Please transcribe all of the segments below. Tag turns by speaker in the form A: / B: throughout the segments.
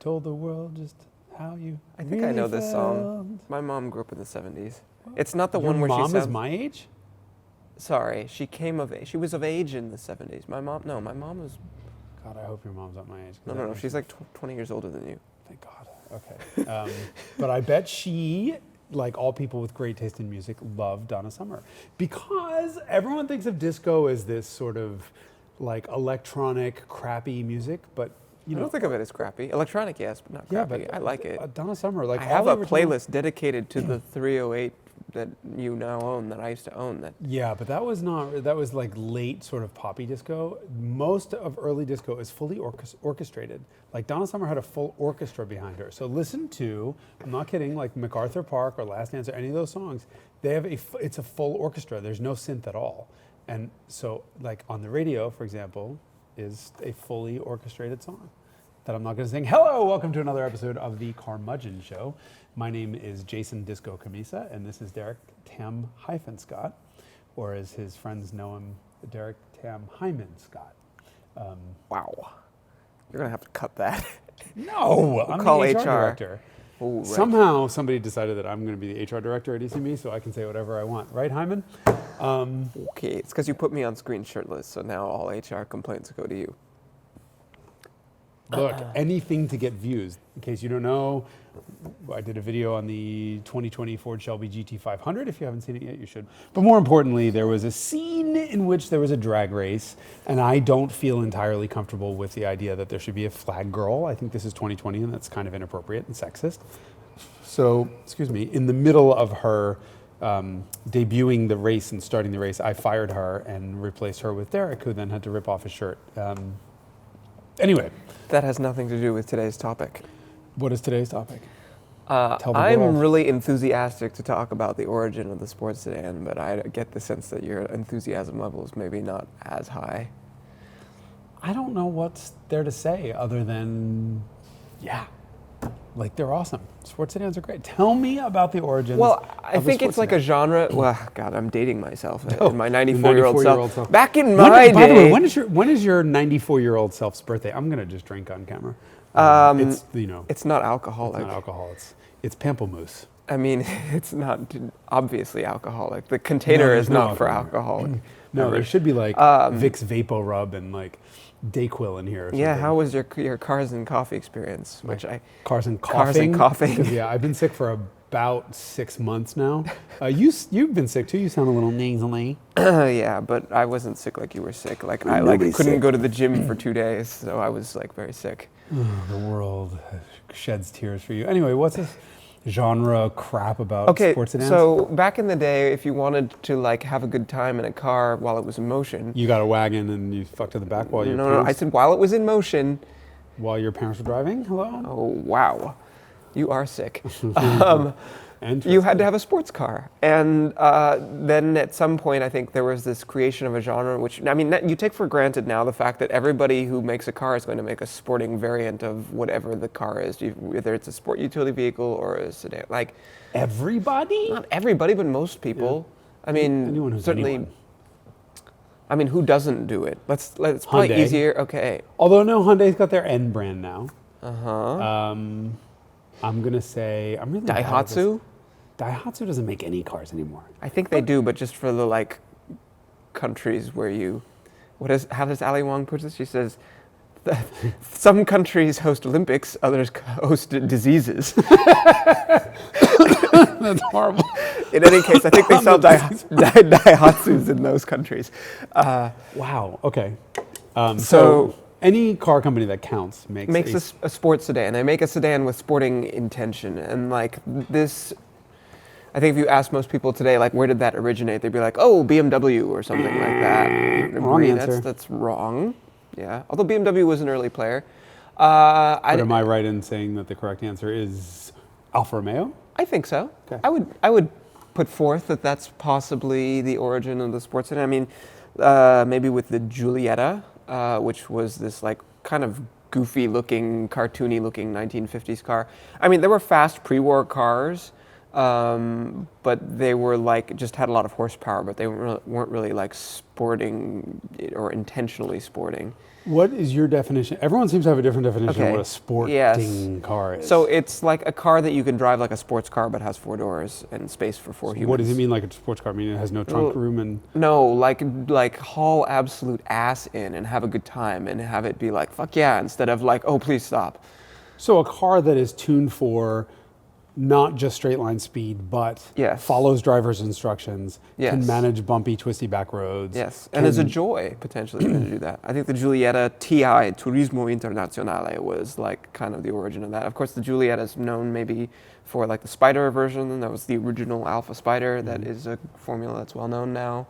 A: told the world just how you
B: I think I know this song. My mom grew up in the 70s. It's not the
A: Your
B: one where
A: mom
B: she
A: is my age?
B: Sorry, she was of age in the 70s. My mom was...
A: God, I hope your mom's not my age.
B: No, she's like 20 years older than you.
A: Thank God. Okay. But I bet she, like all people with great taste in music, loved Donna Summer. Because everyone thinks of disco as this sort of like electronic, crappy music, but
B: I don't think of it as crappy. Electronic, yes, but not crappy.
A: Yeah, but
B: I like it.
A: Donna Summer, like
B: I have a playlist dedicated to the 308 that you now own, that I used to own.
A: Yeah, but that was like late sort of poppy disco. Most of early disco is fully orchestrated. Like Donna Summer had a full orchestra behind her. So listen to, I'm not kidding, like MacArthur Park or Last Dance or any of those songs, it's a full orchestra. There's no synth at all. And so like on the radio, for example, is a fully orchestrated song that I'm not going to sing. Hello, welcome to another episode of the Carmudgeon Show. My name is Jason Disco Camisa, and this is Derek Tam-Scott, or as his friends know him, Derek Tam-Scott.
B: Wow. You're going to have to cut that.
A: No, I'm
B: call
A: the HR
B: HR
A: director.
B: Oh, right.
A: Somehow somebody decided that I'm going to be the HR director at ISSIMI, so I can say whatever I want. Right, Hyman?
B: Okay, it's because you put me on screen shirtless, so now all HR complaints go to you.
A: Look, anything to get views. In case you don't know, I did a video on the 2020 Ford Shelby GT500. If you haven't seen it yet, you should. But more importantly, there was a scene in which there was a drag race, and I don't feel entirely comfortable with the idea that there should be a flag girl. I think this is 2020, and that's kind of inappropriate and sexist. So, excuse me, in the middle of her debuting the race and starting the race, I fired her and replaced her with Derek, who then had to rip off his shirt. Anyway.
B: That has nothing to do with today's topic.
A: What is today's topic?
B: I'm really enthusiastic to talk about the origin of the sports sedan, but I get the sense that your enthusiasm level is maybe not as high.
A: I don't know what's there to say other than, yeah, like they're awesome. Sports sedans are great. Tell me about the origins.
B: Well, I think it's like a genre. Well, God, I'm dating myself. In my 94-year-old self. Back in my day.
A: By the way, when is your 94-year-old self's birthday? I'm gonna just drink on camera.
B: It's not alcoholic.
A: It's not alcohol. It's pamplemousse.
B: I mean, it's not obviously alcoholic. The container is not for alcohol.
A: No, there should be like Vicks Vapo Rub and like Dayquil in here.
B: Yeah, how was your cars and coffee experience?
A: Cars and coughing. Yeah, I've been sick for about 6 months now. You've been sick too. You sound a little nasally.
B: Yeah, but I wasn't sick like you were sick. Like I couldn't go to the gym for 2 days, so I was like very sick.
A: The world sheds tears for you. Anyway, what's this genre crap about sports sedans?
B: So back in the day, if you wanted to like have a good time in a car while it was in motion,
A: you got a wagon and you fucked to the back while you.
B: No, I said while it was in motion.
A: While your parents were driving. Hello.
B: Oh wow, you are sick. You had to have a sports car, and then at some point, I think there was this creation of a genre, which I mean, you take for granted now the fact that everybody who makes a car is going to make a sporting variant of whatever the car is, whether it's a sport utility vehicle or a sedan. Like
A: everybody?
B: Not everybody, but most people. Yeah. I mean,
A: anyone who's
B: certainly.
A: Anyone.
B: I mean, who doesn't do it? It's probably
A: Hyundai.
B: Easier. Okay.
A: Although no, Hyundai's got their N brand now. I'm gonna say I'm really
B: Daihatsu.
A: Daihatsu doesn't make any cars anymore.
B: I think they do, but just for the like countries where you, how does Ali Wong put this? She says, some countries host Olympics, others host diseases.
A: That's horrible.
B: In any case, I think they sell Daihatsus in those countries.
A: Wow. Okay. So any car company that counts makes
B: a sports sedan. They make a sedan with sporting intention, and like this. I think if you ask most people today, like, where did that originate? They'd be like, oh, BMW or something like that.
A: Wrong answer.
B: That's wrong. Yeah. Although BMW was an early player.
A: But am I right in saying that the correct answer is Alfa Romeo?
B: I think so.
A: Okay.
B: I would put forth that that's possibly the origin of the sports sedan. I mean, maybe with the Giulietta, which was this like kind of goofy looking, cartoony looking 1950s car. I mean, there were fast pre-war cars. but they were like just had a lot of horsepower, but they weren't really like sporting or intentionally sporting.
A: What is your definition? Everyone seems to have a different definition of what a sporting car is.
B: So it's like a car that you can drive like a sports car, but has 4 doors and space for 4 humans.
A: What does it mean like a sports car? I mean it has no trunk room and...
B: No, like haul absolute ass in and have a good time and have it be like, fuck yeah, instead of like, oh, please stop.
A: So a car that is tuned for not just straight line speed, but follows driver's instructions, can manage bumpy, twisty back roads.
B: Yes, and it's a joy, potentially, to do that. I think the Giulietta TI, Turismo Internazionale, was like kind of the origin of that. Of course, the Giulietta is known maybe for like the Spider version. That was the original Alfa Spider. That is a formula that's well known now.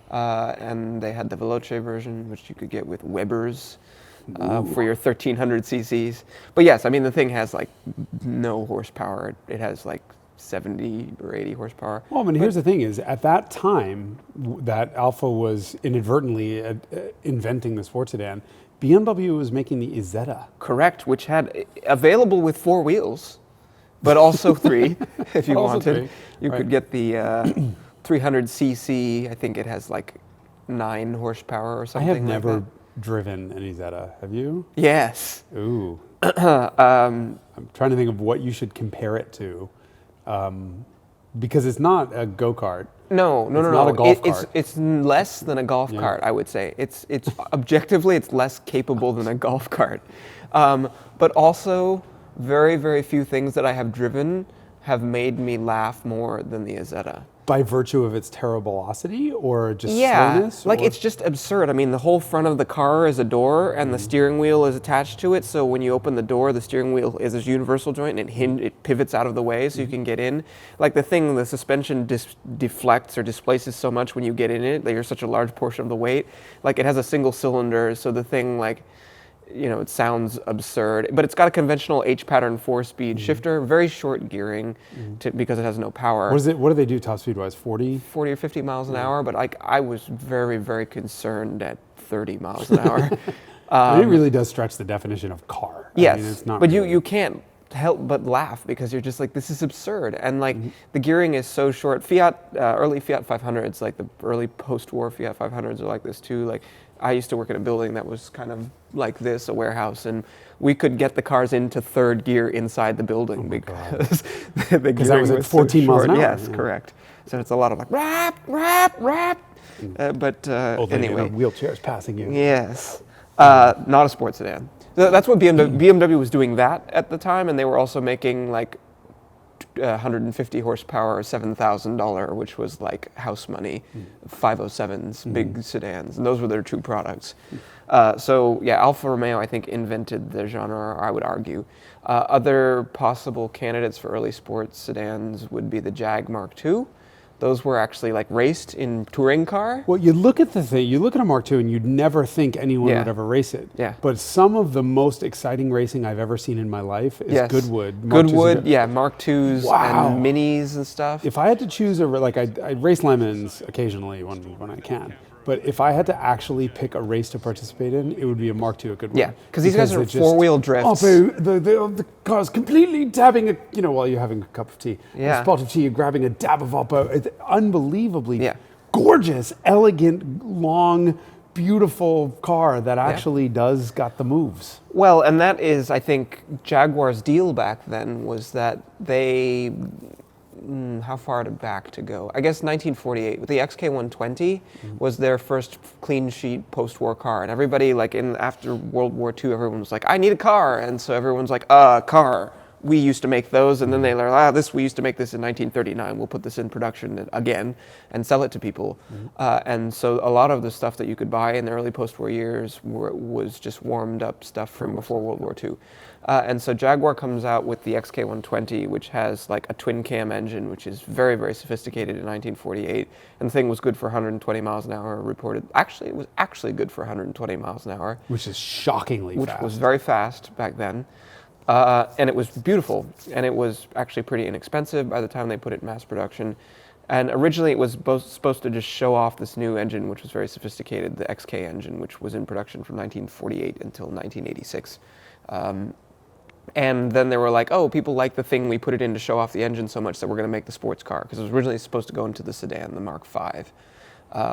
B: And they had the Veloce version, which you could get with Webers. For your 1300 cc's. But yes, I mean, the thing has like no horsepower. It has like 70 or 80 horsepower.
A: Well, I mean, here's the thing is, at that time that Alfa was inadvertently inventing the sports sedan, BMW was making the Isetta.
B: Correct, which had available with 4 wheels, but also 3 if you wanted. You could get the 300cc, I think it has like 9 horsepower or something.
A: I have never driven an Isetta. Have you?
B: Yes.
A: Ooh. I'm trying to think of what you should compare it to, because it's not a go-kart.
B: No.
A: It's not a golf cart.
B: It's less than a golf cart, I would say. It's objectively it's less capable than a golf cart, but also very, very few things that I have driven have made me laugh more than the Isetta.
A: By virtue of its terribility or just slowness?
B: Like it's just absurd. I mean, the whole front of the car is a door and the steering wheel is attached to it. So when you open the door, the steering wheel is a universal joint and it pivots out of the way so you can get in. Like the suspension deflects or displaces so much when you get in it that you're such a large portion of the weight. Like it has a single cylinder, so the thing like, you know, it sounds absurd, but it's got a conventional H-pattern 4-speed shifter, very short gearing because it has no power.
A: What do they do top speed wise? 40?
B: 40 or 50 miles an hour, but I was very, very concerned at 30 miles an hour.
A: It really does stretch the definition of car.
B: Yes,
A: I mean, it's not
B: but
A: really...
B: you can't help but laugh because you're just like, this is absurd. And like the gearing is so short. Early Fiat 500s, like the early post-war Fiat 500s are like this too. Like I used to work in a building that was kind of like this, a warehouse, and we could get the cars into 3rd gear inside the building because the gearing
A: that was at 14 miles an hour.
B: Yes, correct. So it's a lot of like rap. But anyway,
A: wheelchairs passing you.
B: Yes, not a sports sedan. That's what BMW was doing that at the time, and they were also making like 150 horsepower, $7,000, which was like house money, 507s, big sedans, and those were their 2 products. So yeah, Alfa Romeo, I think, invented the genre, I would argue. Other possible candidates for early sports sedans would be the Jag Mark II. Those were actually like raced in touring car.
A: Well, you look at the thing, you look at a Mark II and you'd never think anyone would ever race it.
B: Yeah.
A: But some of the most exciting racing I've ever seen in my life is Goodwood.
B: Mark IIs and Minis and stuff.
A: If I had to choose I race Lemons occasionally when I can. But if I had to actually pick a race to participate in, it would be a Mark II at Goodwood.
B: Yeah, because these guys are 4-wheel drifts.
A: The car's completely dabbing while you're having a cup of tea.
B: Yeah.
A: A spot of tea, you're grabbing a dab of Alpa. It's unbelievably gorgeous, elegant, long, beautiful car that actually does got the moves.
B: Well, and that is, I think, Jaguar's deal back then was that they... how far back to go? I guess 1948. The XK120 was their first clean sheet post-war car, and everybody after World War II, everyone was like, "I need a car," and so everyone's like, car. We used to make those," and then they learned, we used to make this in 1939. We'll put this in production again and sell it to people. And so a lot of the stuff that you could buy in the early post-war years was just warmed up stuff from before World War II. And so Jaguar comes out with the XK120, which has like a twin cam engine, which is very, very sophisticated in 1948. And the thing was good for 120 miles an hour, reported. Actually, it was actually good for 120 miles an hour.
A: Which is shockingly fast.
B: Which was very fast back then. And it was beautiful. And it was actually pretty inexpensive by the time they put it in mass production. And originally it was supposed to just show off this new engine, which was very sophisticated, the XK engine, which was in production from 1948 until 1986. And then they were like, oh, people like the thing we put it in to show off the engine so much that we're going to make the sports car. Because it was originally supposed to go into the sedan, the Mark V,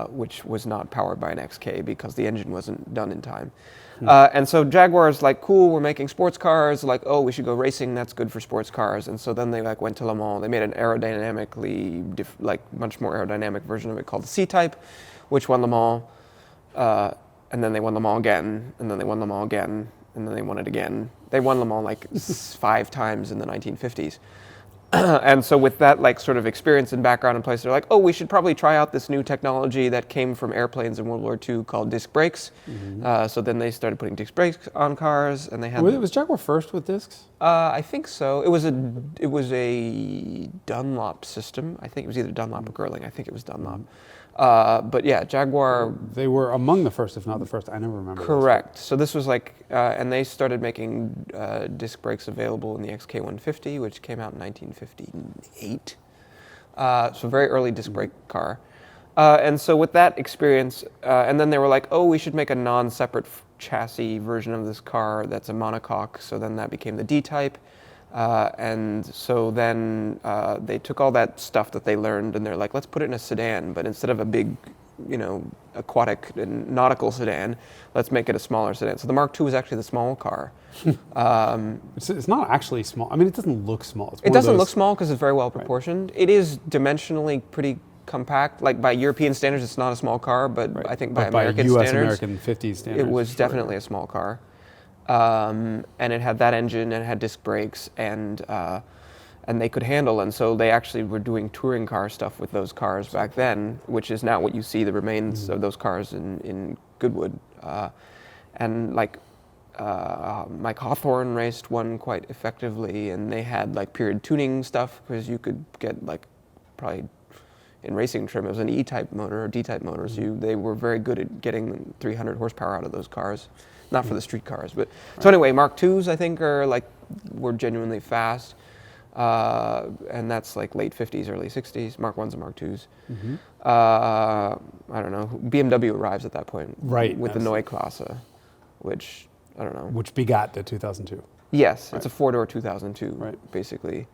B: which was not powered by an XK because the engine wasn't done in time. And so Jaguars like, cool, we're making sports cars. Like, oh, we should go racing. That's good for sports cars. And so then they like went to Le Mans. They made an aerodynamically, much more aerodynamic version of it called the C-Type, which won Le Mans. And then they won Le Mans again. And then they won Le Mans again. And then they won it again. They won Le Mans like 5 times in the 1950s. And so with that like sort of experience and background in place, they're like, oh, we should probably try out this new technology that came from airplanes in World War II called disc brakes. So then they started putting disc brakes on cars, and they had.
A: Was Jaguar first with discs?
B: I think so. It was a Dunlop system. I think it was either Dunlop or Girling. I think it was Dunlop. But yeah, Jaguar.
A: They were among the first, if not the first. I never remember.
B: Correct. So this was like, and they started making disc brakes available in the Mk1 which came out in 1958. So very early disc brake car. And so with that experience, and then they were like, oh, we should make a non-separate chassis version of this car that's a monocoque. So then that became the D-Type. And so then they took all that stuff that they learned and they're like, let's put it in a sedan, but instead of a big, aquatic and nautical sedan, let's make it a smaller sedan. So the Mark II was actually the small car.
A: It's not actually small. I mean, it doesn't look small.
B: It doesn't look small because it's very well proportioned. Right. It is dimensionally pretty compact. Like by European standards, it's not a small car, but I think by American
A: US
B: standards,
A: American 50 standards,
B: it was definitely a small car. And it had that engine and it had disc brakes and they could handle, and so they actually were doing touring car stuff with those cars back then, which is now what you see the remains of those cars in Goodwood. And like Mike Hawthorne raced one quite effectively, and they had like period tuning stuff because you could get like probably in racing trim it was an E-type motor or D-type motor, so they were very good at getting 300 horsepower out of those cars. Not for the street cars, but so anyway, Mark IIs I think were genuinely fast, and that's like late 50s, early 60s. Mark I's and Mark IIs. I don't know. BMW arrives at that point, with the Neue Klasse, which I don't know. Which
A: begat the 2002.
B: Yes, it's a 4-door 2002, basically.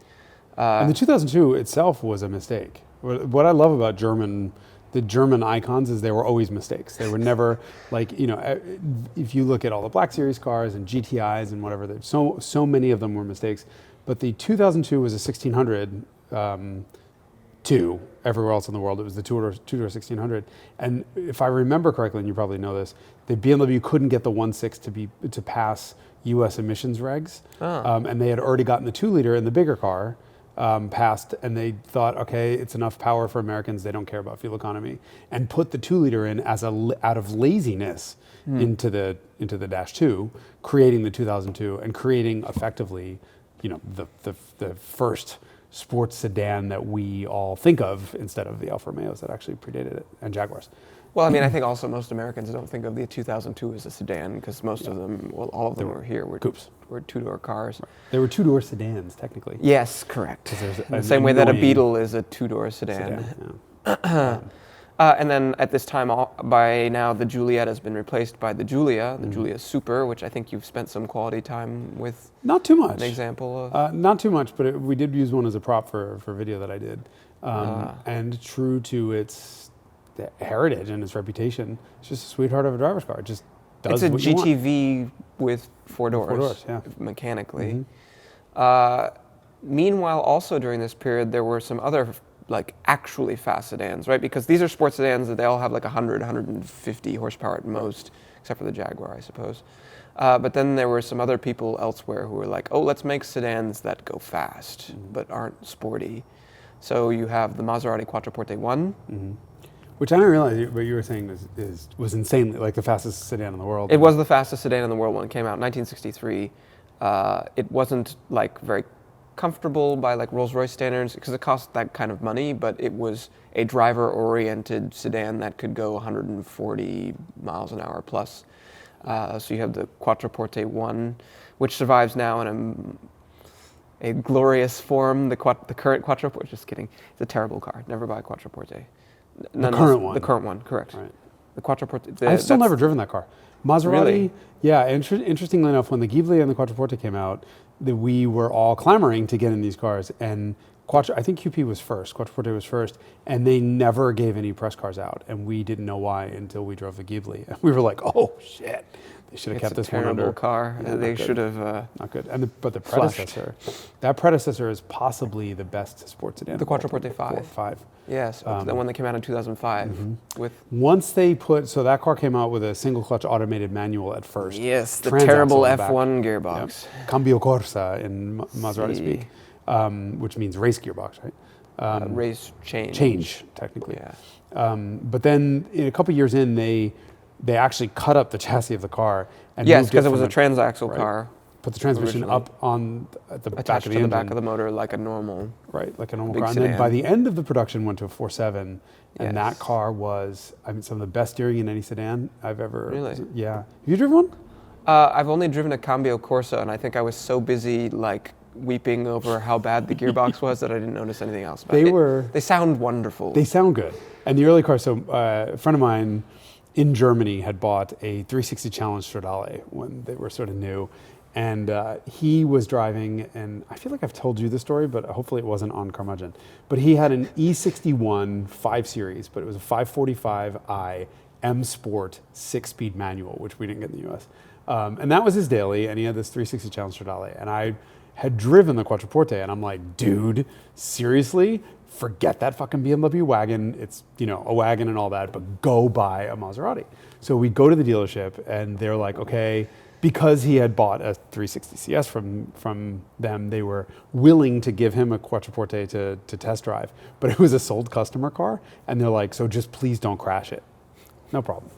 A: And the 2002 itself was a mistake. What I love about the German icons is they were always mistakes. They were never if you look at all the Black Series cars and GTIs and whatever, so many of them were mistakes. But the 2002 was a 1600 two. Everywhere else in the world, it was the two-door 1600. And if I remember correctly, and you probably know this, the BMW couldn't get the 1.6 to pass U.S. emissions regs, and they had already gotten the 2-liter in the bigger car. Passed, and they thought, okay, it's enough power for Americans. They don't care about fuel economy, and put the 2-liter in out of laziness into the Dash 2, creating the 2002 and creating effectively, the first sports sedan that we all think of instead of the Alfa Romeos that actually predated it, and Jaguars.
B: Well, I mean, I think also most Americans don't think of the 2002 as a sedan because most of them, all of them were here were
A: coupes,
B: were 2-door cars.
A: Right. They were 2-door sedans, technically.
B: Yes, correct. The same way that a Beetle is a 2-door sedan. And then at this time, by now, the Giulietta has been replaced by the Giulia, the Giulia Super, which I think you've spent some quality time with.
A: Not too much.
B: An example of.
A: Not too much, but we did use one as a prop for a video that I did. And true to its heritage and its reputation, it's just a sweetheart of a driver's car. It just does what you want.
B: It's a GTV with 4 doors.
A: 4 doors, yeah.
B: Mechanically. Meanwhile, also during this period, there were some other actually fast sedans, right? Because these are sports sedans that they all have 100, 150 horsepower at most, except for the Jaguar, I suppose. But then there were some other people elsewhere who were like, oh, let's make sedans that go fast, but aren't sporty. So you have the Maserati Quattroporte I.
A: Which I didn't realize what you were saying was insanely, the fastest sedan in the world.
B: It was the fastest sedan in the world when it came out in 1963. It wasn't very comfortable by Rolls-Royce standards because it cost that kind of money, but it was a driver-oriented sedan that could go 140 miles an hour plus. So you have the Quattroporte I, which survives now in a glorious form. The current Quattroporte, just kidding, it's a terrible car. Never buy a Quattroporte.
A: The current one.
B: The current one, correct.
A: Right.
B: The Quattroporte.
A: I've still never driven that car. Maserati,
B: Really?
A: yeah. Interestingly enough, when the Giulia and the Quattroporte came out, we were all clamoring to get in these cars, and I think QP was first, Quattroporte was first, and they never gave any press cars out, and we didn't know why until we drove the Ghibli. We were like, oh shit, they should have kept this one under.
B: It's a terrible car.
A: Yeah,
B: they should have.
A: Not good. But the
B: flushed.
A: predecessor, that predecessor is possibly the best sports sedan.
B: The Quattroporte 5.
A: 5.
B: Yes, the one that came out in 2005 with.
A: Once they so that car came out with a single clutch automated manual at first.
B: Yes, the
A: Transaxle
B: terrible
A: in the back.
B: F1 gearbox.
A: Yep. Cambio Corsa in Maserati speak, which means race gearbox, right?
B: Race change.
A: Change, technically.
B: Yeah.
A: But then a couple years in, they actually cut up the chassis of the car. And
B: Yes,
A: moved
B: because it was
A: from
B: a transaxle car.
A: Put the transmission
B: originally.
A: up on at the back
B: Attached
A: of
B: to
A: the
B: the back
A: engine.
B: of the motor like a normal.
A: Right, like a normal
B: big
A: car. And then
B: sedan.
A: by the end of the production, went to a 4.7, and
B: Yes.
A: that car was, I mean, some of the best steering in any sedan I've ever.
B: Really?
A: Yeah. Have you driven one?
B: I've only driven a Cambio Corsa, and I think I was so busy like weeping over how bad the gearbox was that I didn't notice anything else about it. They sound wonderful.
A: They sound good. And the early cars, so a friend of mine in Germany had bought a 360 Challenge Stradale when they were sort of new. And he was driving, and I feel like I've told you the story, but hopefully it wasn't on Carmudgeon. But he had an E61 5 Series, but it was a 545i M Sport 6-speed manual, which we didn't get in the US. And that was his daily, and he had this 360 Challenge Stradale. And I had driven the Quattroporte, and I'm like, dude, seriously? Forget that fucking BMW wagon. It's, you know, a wagon and all that, but go buy a Maserati. So we go to the dealership, and they're like, okay, because he had bought a 360 CS from them, they were willing to give him a Quattroporte to test drive. But it was a sold customer car, and they're like, so just please don't crash it. No problem.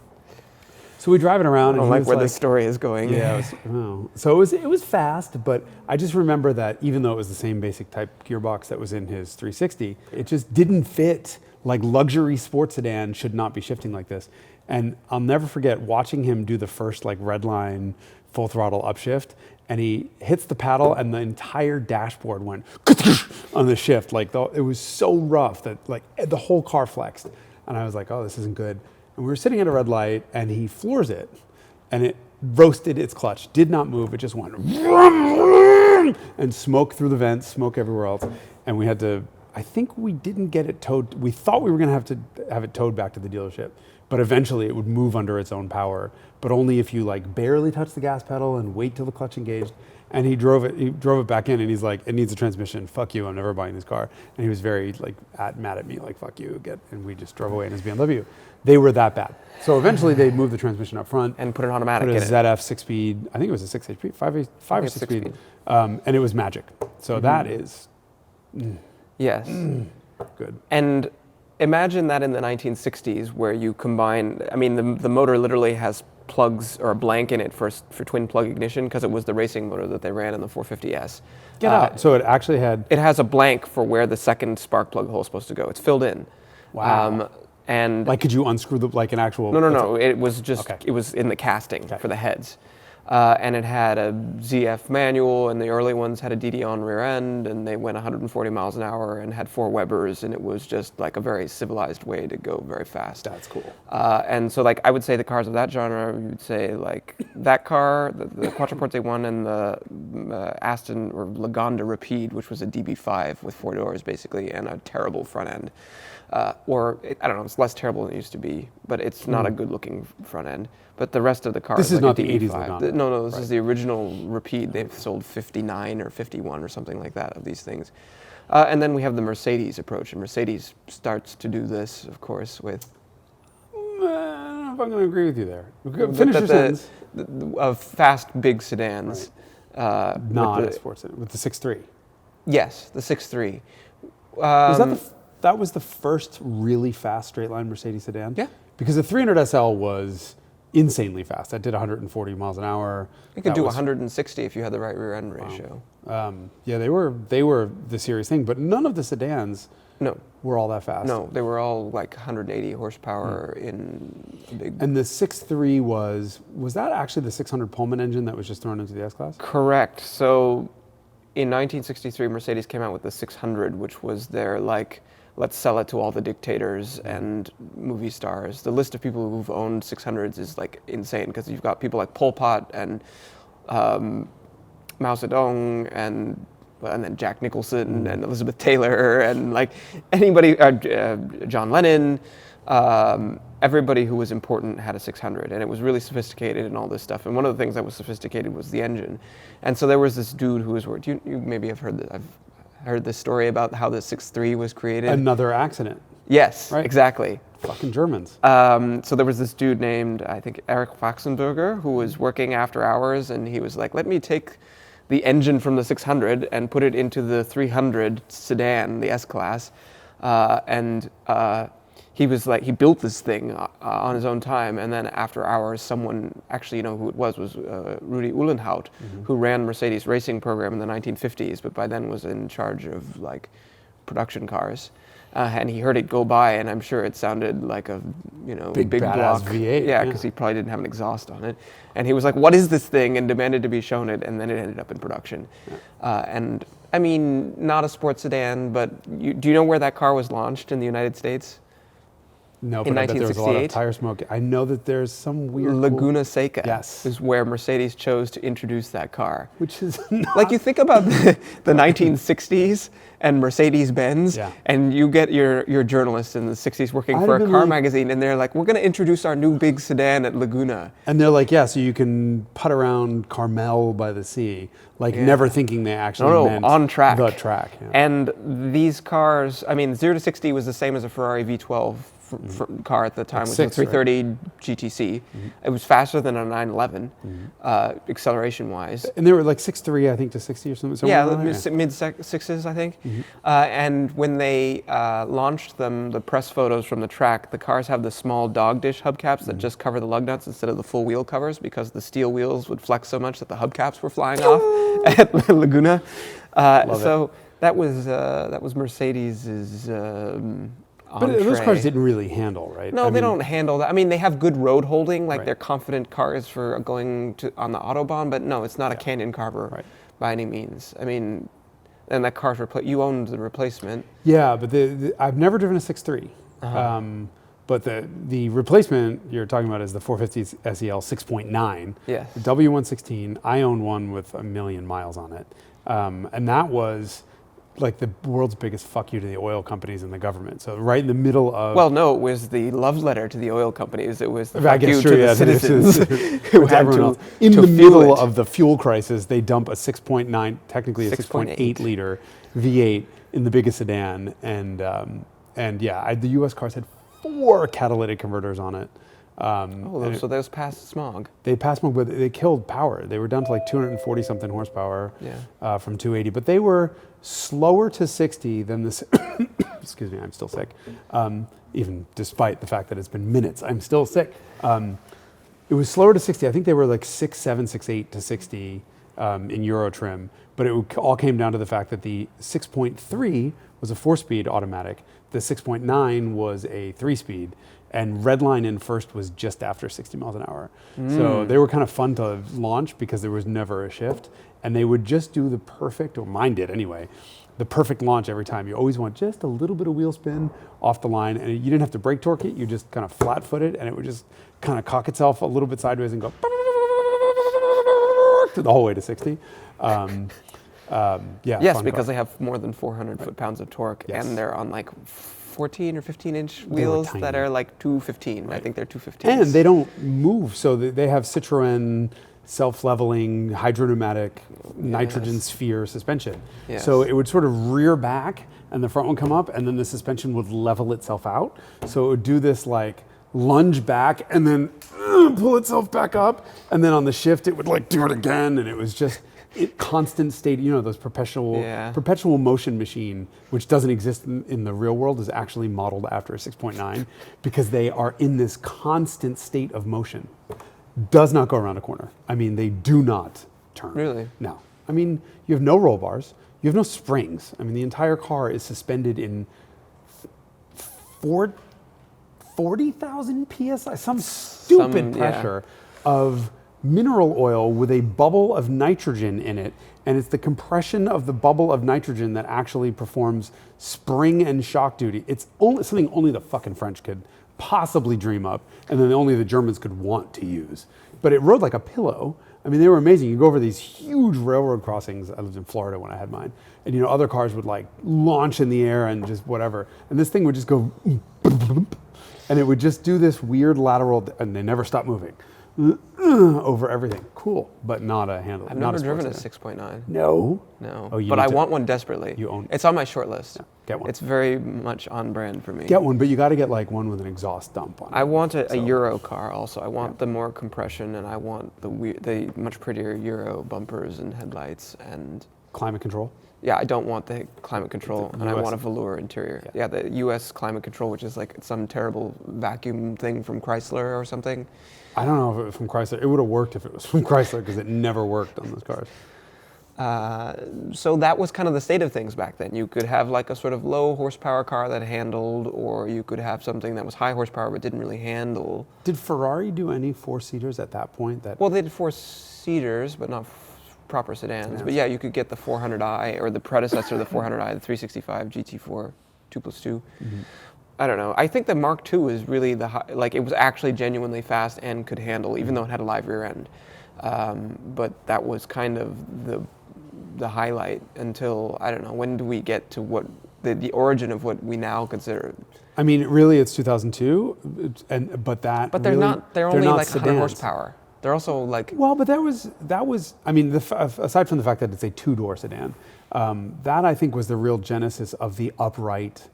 A: So we drive it around.
B: I don't like where this story is going.
A: Yeah, so it was fast, but I just remember that even though it was the same basic type gearbox that was in his 360, it just didn't fit. Like luxury sports sedan should not be shifting like this. And I'll never forget watching him do the first like red line full throttle upshift, and he hits the paddle and the entire dashboard went on the shift. Like it was so rough that like the whole car flexed. And I was like, oh, this isn't good. And we were sitting at a red light, and he floors it, and it roasted its clutch, did not move. It just went and smoke through the vents, smoke everywhere else. And we had to, I think we didn't get it towed. We thought we were going to have it towed back to the dealership, but eventually it would move under its own power, but only if you like barely touch the gas pedal and wait till the clutch engaged. And he drove it back in, and he's like, it needs a transmission. Fuck you, I'm never buying this car. And he was very like mad at me, like, fuck you, and we just drove away in his BMW. They were that bad. So eventually they moved the transmission up front.
B: And put an automatic
A: put
B: in
A: a
B: it.
A: ZF 6-speed, I think it was a 6 HP, 5 or 6 speed. And it was magic. So that is
B: Yes.
A: good.
B: And imagine that in the 1960s where you combine, I mean, the motor literally has plugs or a blank in it for twin plug ignition because it was the racing motor that they ran in the 450S.
A: Get out. So it actually had...
B: It has a blank for where the second spark plug hole is supposed to go. It's filled in.
A: Wow.
B: And
A: like, could you unscrew like an actual...
B: No. It was just,
A: Okay.
B: it was in the casting for the heads. And it had a ZF manual, and the early ones had a DD on rear end, and they went 140 miles an hour and had 4 Webers, and it was just like a very civilized way to go very fast.
A: That's cool.
B: And so like I would say the cars of that genre, you would say like that car, the Quattroporte I and the Aston or Lagonda Rapide, which was a DB5 with 4 doors basically and a terrible front end. I don't know, it's less terrible than it used to be, but it's not a good looking front end. But the rest of the cars,
A: This is
B: like
A: not
B: a
A: the
B: DB5.
A: 80s Lagonda.
B: No, this is the original Rapide. They've sold 59 or 51 or something like that of these things. And then we have the Mercedes approach, and Mercedes starts to do this, of course, with...
A: I don't know if I'm going to agree with you there. Finish your sentence.
B: Of fast, big sedans.
A: Right. Not a sports sedan, with the 6.3.
B: Yes, the 6.3.
A: That was the first really fast straight line Mercedes sedan?
B: Yeah.
A: Because the 300 SL was insanely fast. That did 140 miles an hour.
B: You could do 160 if you had the right rear end ratio.
A: Yeah, they were the serious thing, but none of the sedans were all that fast.
B: No, they were all like 180 horsepower in a big...
A: And the 6.3 was that actually the 600 Pullman engine that was just thrown into the S-Class?
B: Correct. So in 1963, Mercedes came out with the 600, which was their like let's sell it to all the dictators and movie stars. The list of people who've owned 600s is like insane, because you've got people like Pol Pot and Mao Zedong and then Jack Nicholson and Elizabeth Taylor and like anybody, John Lennon, everybody who was important had a 600, and it was really sophisticated and all this stuff. And one of the things that was sophisticated was the engine. And so there was this dude who was, you maybe have heard that, I've heard this story about how the 6.3 was created.
A: Another accident.
B: Yes,
A: right.
B: Exactly.
A: Fucking Germans.
B: So there was this dude named, I think, Erich Waxenberger, who was working after hours, and he was like, let me take the engine from the 600 and put it into the 300 sedan, the S-Class. He was like, he built this thing on his own time, and then after hours, someone, actually, you know who it was Rudi Uhlenhaut, who ran Mercedes racing program in the 1950s, but by then was in charge of like production cars. And he heard it go by, and I'm sure it sounded like a, big block
A: V8.
B: Yeah, because he probably didn't have an exhaust on it. And he was like, "What is this thing?" and demanded to be shown it, and then it ended up in production. Yeah. And I mean, not a sports sedan, but do you know where that car was launched in the United States?
A: No, but I bet there was a lot of tire smoke. I know that there's some weird
B: Laguna Seca.
A: Yes.
B: Is where Mercedes chose to introduce that car.
A: Which is not...
B: Like, you think about the 1960s and Mercedes-Benz, and you get your journalists in the 60s working for a car magazine, and they're like, we're going to introduce our new big sedan at Laguna.
A: And they're like, yeah, so you can putt around Carmel by the sea, never thinking they actually meant
B: on track.
A: The track. Yeah.
B: And these cars, I mean, 0 to 60 was the same as a Ferrari V12 car at the time, which was a 330 right? GTC. It was faster than a 911, acceleration-wise.
A: And they were like 6.3, I think, to 60 or something.
B: Yeah, mid sixes, I think. And when they launched them, the press photos from the track, the cars have the small dog dish hubcaps that just cover the lug nuts instead of the full wheel covers, because the steel wheels would flex so much that the hubcaps were flying off at Laguna. So that was Mercedes's.
A: But those cars didn't really handle, right?
B: No, they don't handle that. I mean, they have good road holding, like they're confident cars for going on the Autobahn, but no, it's not a Canyon carver by any means. I mean, and that car's you owned the replacement.
A: Yeah, but I've never driven a 6.3. But the replacement you're talking about is the 450 SEL 6.9.
B: Yes.
A: W116. I own one with 1 million miles on it. And that was like the world's biggest fuck you to the oil companies and the government. So right in the middle of...
B: Well, no, it was the love letter to the oil companies. It was the fuck you to the citizens who had to
A: in the middle of the fuel crisis, they dump a 6.9, technically a 6.8 liter V8 in the biggest sedan. And the US cars had 4 catalytic converters on it.
B: So those passed smog.
A: They passed smog, but they killed power. They were down to like 240 something horsepower from 280, but they were slower to 60 than this. Excuse me, I'm still sick. Even despite the fact that it's been minutes, I'm still sick. It was slower to 60. I think they were like 6.7, 6.8 to 60 in Euro trim, but it all came down to the fact that the 6.3 was a 4-speed automatic. The 6.9 was a 3-speed. And Redline in first was just after 60 miles an hour. So they were kind of fun to launch because there was never a shift. And they would just do the perfect, or mine did anyway, the perfect launch every time. You always want just a little bit of wheel spin off the line. And you didn't have to brake torque it. You just kind of flat foot it, and it would just kind of cock itself a little bit sideways and go the whole way to 60.
B: Yes, because they have more than 400 foot-pounds of torque, and they're on like 14 or 15-inch wheels that are like 215. I think they're 215s.
A: And they don't move, so they have Citroën self-leveling hydropneumatic nitrogen sphere suspension.
B: Yes.
A: So it would sort of rear back, and the front would come up, and then the suspension would level itself out. So it would do this like lunge back, and then pull itself back up, and then on the shift it would like do it again, and it was just constant state. Those perpetual motion machine, which doesn't exist in the real world, is actually modeled after a 6.9 because they are in this constant state of motion. Does not go around a corner. I mean, they do not turn.
B: Really?
A: No. I mean, you have no roll bars. You have no springs. I mean, the entire car is suspended in 40,000 PSI, some stupid pressure of mineral oil with a bubble of nitrogen in it, and it's the compression of the bubble of nitrogen that actually performs spring and shock duty. It's only something only the fucking French could possibly dream up, and then only the Germans could want to use. But it rode like a pillow. I mean, they were amazing. You go over these huge railroad crossings. I lived in Florida when I had mine. And, you know, other cars would like launch in the air and just whatever. And this thing would just go, and it would just do this weird lateral, and they never stop moving over everything. Cool, but not a handle.
B: I've never driven a 6.9.
A: No?
B: No.
A: Oh,
B: but I want one desperately.
A: You own.
B: It's on my short list.
A: Yeah, get one.
B: It's very much on brand for me.
A: Get one, but you got to get like one with an exhaust dump on it.
B: I want a Euro car also. I want the more compression, and I want the much prettier Euro bumpers and headlights and
A: Climate control?
B: Yeah, I don't want the climate control, and I want a velour interior.
A: Yeah.
B: Yeah, the U.S. climate control, which is like some terrible vacuum thing from Chrysler or something.
A: I don't know if it was from Chrysler. It would have worked if it was from Chrysler because it never worked on those cars.
B: So that was kind of the state of things back then. You could have like a sort of low horsepower car that handled, or you could have something that was high horsepower but didn't really handle.
A: Did Ferrari do any four-seaters at that point?
B: Well, they did four-seaters, but not proper sedans. But yeah, you could get the 400i or the predecessor of the 400i, the 365 GT4 2+2. Mm-hmm. I don't know. I think the Mark II is really like it was actually genuinely fast and could handle, even though it had a live rear end. But that was kind of the highlight until, I don't know, when do we get to what the origin of what we now consider?
A: I mean, really, it's 2002, but
B: they're
A: really,
B: they're only
A: not
B: like
A: sedans.
B: 100 horsepower. They're also like...
A: Well, but that was I mean, aside from the fact that it's a two-door sedan, that I think was the real genesis of the upright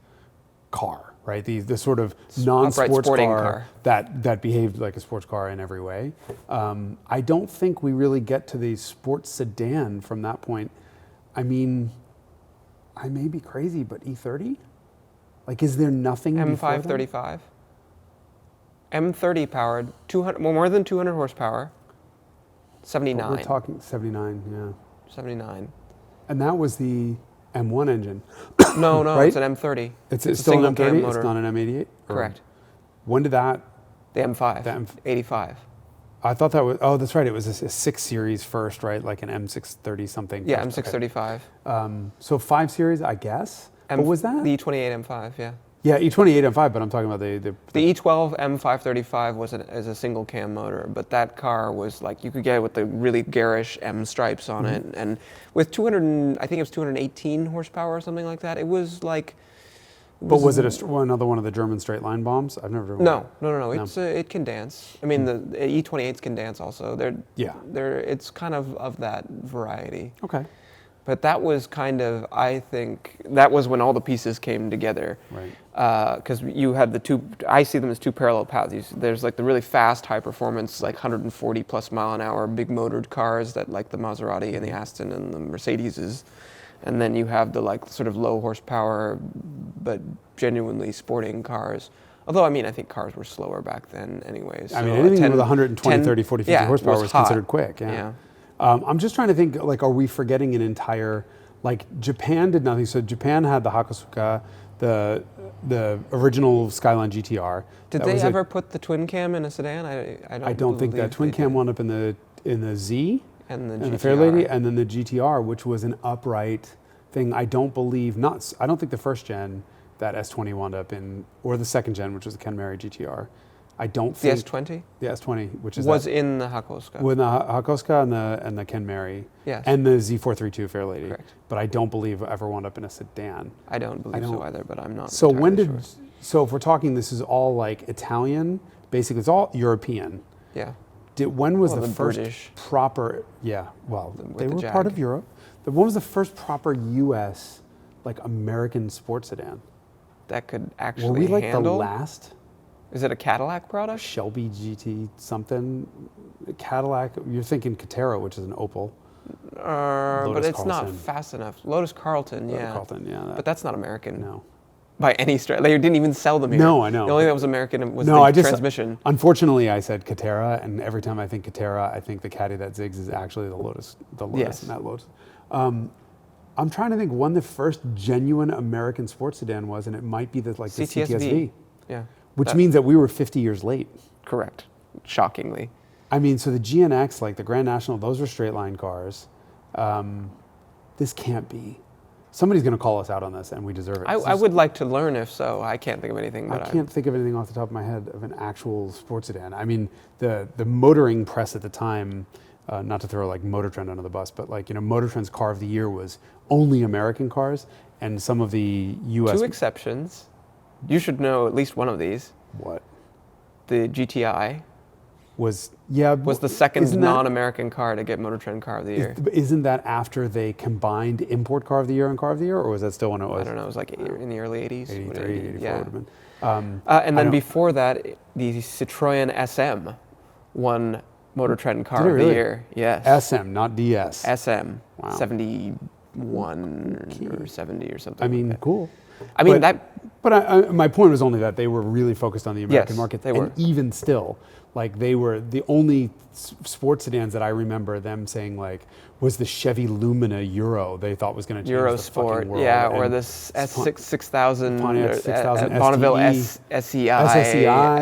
A: car, right? The sort of non-sports car that behaved like a sports car in every way. I don't think we really get to the sports sedan from that point. I mean, I may be crazy, but E30? Like, is there nothing
B: M535? M30 powered, more than 200 horsepower, 79.
A: But we're talking 79, yeah.
B: 79.
A: And that was the M1 engine.
B: No,
A: right?
B: It's an M30.
A: It's still an M30? It's not an M88?
B: Correct.
A: When did that?
B: The M5, 85.
A: I thought that was, oh, that's right. It was a 6 Series first, right? Like an M630 something.
B: Yeah, M635.
A: Okay. So 5 Series, I guess. What was that?
B: The E28 M5, yeah.
A: Yeah, E28 M5, but I'm talking about the
B: E12 M535 was as a single cam motor, but that car was like, you could get it with the really garish M stripes on it, and with 200, I think it was 218 horsepower or something like that. It was like...
A: But was it another one of the German straight line bombs? I've never driven one.
B: No. It can dance. I mean, the E28s can dance also. It's kind of that variety.
A: Okay.
B: But that was kind of, I think, that was when all the pieces came together.
A: Right.
B: Because you had the two, I see them as two parallel paths. There's like the really fast, high performance, like 140 plus mile an hour, big motored cars that like the Maserati and the Aston and the Mercedeses. And then you have the like sort of low horsepower, but genuinely sporting cars. Although, I mean, I think cars were slower back then anyways.
A: So I mean, anything with 120, 30, 40, 50 horsepower was considered quick.
B: Yeah.
A: I'm just trying to think, like, are we forgetting an entire, like, Japan did nothing. So Japan had the Hakosuka, the original Skyline GTR.
B: Did they ever put the twin cam in a sedan?
A: I don't think that. Twin cam wound up in the Z
B: and the
A: Fairlady, and then the GTR, which was an upright thing. I don't think the first gen that S20 wound up in, or the second gen, which was the Kenmari GTR. I don't think
B: the S20.
A: The S20, which
B: was in the Hakosuka.
A: With the Hakosuka and the Kenmari.
B: Yes.
A: And the Z432 Fairlady.
B: Correct.
A: But I don't believe it ever wound up in a sedan.
B: I don't believe so either, but I'm not.
A: So
B: sure.
A: If we're talking, this is all like Italian. Basically, it's all European.
B: Yeah.
A: When was the first
B: British
A: proper? Yeah. Well, they were
B: Jag.
A: part of Europe. But when was the first proper U.S. like American sports sedan?
B: That could actually
A: handle. Were we like
B: handle?
A: the last?
B: Is it a Cadillac product?
A: Shelby GT something, Cadillac. You're thinking Catera, which is an Opel.
B: But it's not fast enough. Lotus Carlton, yeah.
A: Carlton, yeah.
B: But that's not American.
A: No.
B: By any stretch. They didn't even sell them here.
A: No, I know.
B: The only thing that was American was the transmission.
A: Unfortunately, I said Catera, and every time I think Catera, I think the Caddy that zigs is actually the Lotus,
B: Yes.
A: not Lotus. I'm trying to think when the first genuine American sports sedan was, and it might be the CTSV.
B: Yeah.
A: Which means that we were 50 years late.
B: Correct. Shockingly.
A: I mean, so the GNX, like the Grand National, those were straight line cars. This can't be. Somebody's going to call us out on this, and we deserve it.
B: I would like to learn if so. I can't think of anything. But
A: I can't think of anything off the top of my head of an actual sports sedan. I mean, the motoring press at the time, not to throw like Motor Trend under the bus, but like, you know, Motor Trend's car of the year was only American cars, and some of the U.S.
B: Two exceptions. You should know at least one of these.
A: What?
B: The GTI
A: was
B: the second non-American car to get Motor Trend Car of the Year.
A: Isn't that after they combined Import Car of the Year and Car of the Year, or was that still when it was?
B: I don't know. It was like in the early 80s.
A: 83, 84
B: yeah.
A: would have been.
B: And then before that, the Citroën SM won Motor Trend Car of the Year. Yes.
A: SM, not DS.
B: SM.
A: Wow.
B: 71 or 70 or something.
A: I mean,
B: like that.
A: cool.
B: I mean,
A: But my point was only that they were really focused on the American
B: Yes,
A: market.
B: they were.
A: And even still, like they were the only sports sedans that I remember them saying like was the Chevy Lumina Euro they thought was going to change the fucking
B: Eurosport,
A: world.
B: yeah, or
A: And
B: this S6000,
A: Pontiac 6000
B: Bonneville
A: SSEI.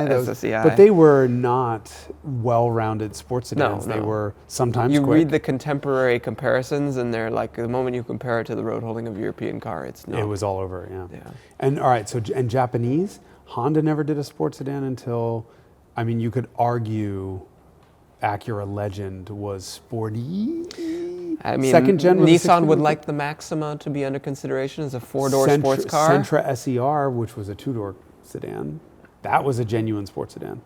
B: SSEI.
A: But they were not well-rounded sports sedans.
B: No.
A: They were sometimes
B: You
A: quick.
B: read the contemporary comparisons, and they're like the moment you compare it to the road holding of a European car, it's not.
A: It was all over, yeah.
B: Yeah.
A: And all right, so and Japanese, Honda never did a sports sedan until, I mean, you could argue Acura Legend was sporty.
B: I mean,
A: Second gen
B: Nissan would like the Maxima to be under consideration as a four-door sports car.
A: Sentra SER, which was a two-door sedan, that was a genuine sports sedan.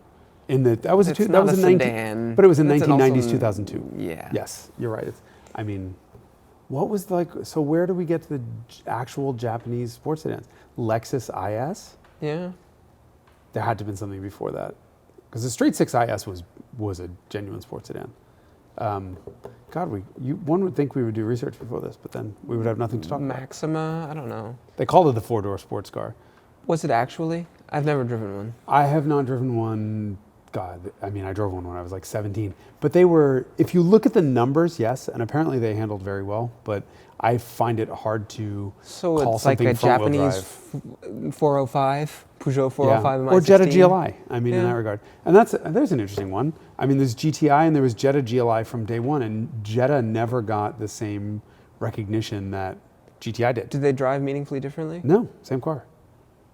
A: That was a
B: sedan,
A: but it was in
B: That's
A: 1990s, 2002.
B: Yeah.
A: Yes, you're right. I mean, what was like? So where do we get to the actual Japanese sports sedans? Lexus IS.
B: Yeah.
A: There had to have been something before that, because the Straight 6 IS was a genuine sports sedan. God, one would think we would do research before this, but then we would have nothing to talk about.
B: Maxima, I don't know.
A: They called it the four-door sports car.
B: Was it actually? I've never driven one.
A: I have not driven one. God, I mean, I drove one when I was like 17. But they were, if you look at the numbers, yes, and apparently they handled very well, but I find it hard to call
B: it's like
A: something
B: a Japanese 405, Peugeot 405
A: or Jetta
B: M16.
A: GLI, I mean, in that regard. And there's an interesting one. I mean, there's GTI and there was Jetta GLI from day one, and Jetta never got the same recognition that GTI did.
B: Did they drive meaningfully differently?
A: No, same car.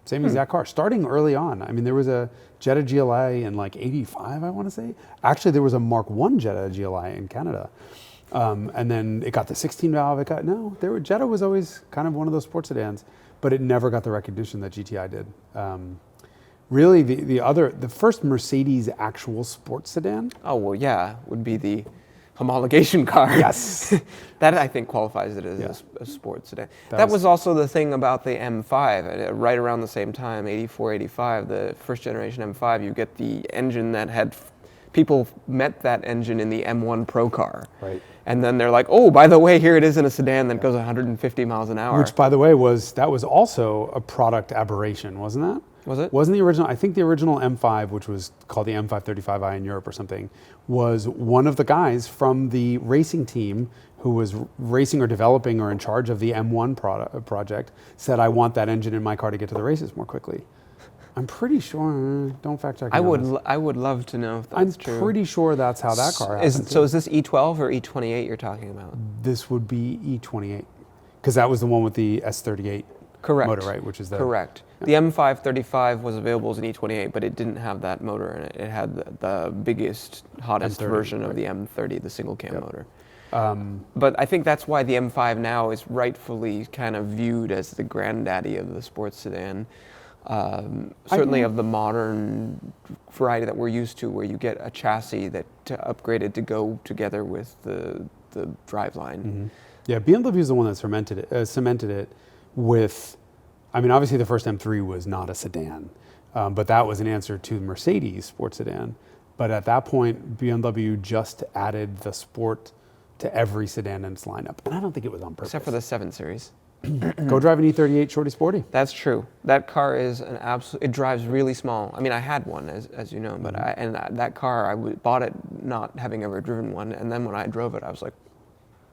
A: Same exact car, starting early on. I mean, there was a Jetta GLI in like 85, I want to say. Actually, there was a Mk1 Jetta GLI in Canada. And then it got the 16 valve. Jetta was always kind of one of those sports sedans, but it never got the recognition that GTI did. Really, the first Mercedes actual sports sedan.
B: Oh, well, yeah, would be the homologation car.
A: Yes.
B: That, I think, qualifies it as a sports sedan. That was also the thing about the M5. Right around the same time, 84, 85, the first generation M5, you get the engine that had... People met that engine in the M1 Pro car.
A: Right.
B: And then they're like, oh, by the way, here it is in a sedan that goes 150 miles an hour.
A: Which, by the way, was also a product aberration, wasn't that?
B: Was it?
A: Wasn't the original, I think the original M5, which was called the M535i in Europe or something, was one of the guys from the racing team who was racing or developing or in charge of the M1 project, said, I want that engine in my car to get to the races more quickly. I'm pretty sure, don't fact check me.
B: I would love to know if that's true.
A: I'm pretty sure that's how that car happened.
B: So is this E12 or E28 you're talking about?
A: This would be E28, because that was the one with the S38 motor, right? Which is
B: Correct. The M535 was available as an E28, but it didn't have that motor in it. It had the biggest, hottest
A: M30,
B: version of the M30, the single cam motor.
A: But
B: I think that's why the M5 now is rightfully kind of viewed as the granddaddy of the sports sedan. Certainly of the modern variety that we're used to, where you get a chassis that upgraded to go together with the driveline.
A: Mm-hmm. Yeah, BMW is the one that cemented it with, I mean, obviously the first M3 was not a sedan, but that was an answer to Mercedes sports sedan. But at that point, BMW just added the sport to every sedan in its lineup. And I don't think it was on purpose.
B: Except for the 7 Series.
A: Go drive an E38 Shorty Sporty.
B: That's true. That car is an absolute, it drives really small. I mean, I had one, as you know, but that car, bought it not having ever driven one. And then when I drove it, I was like,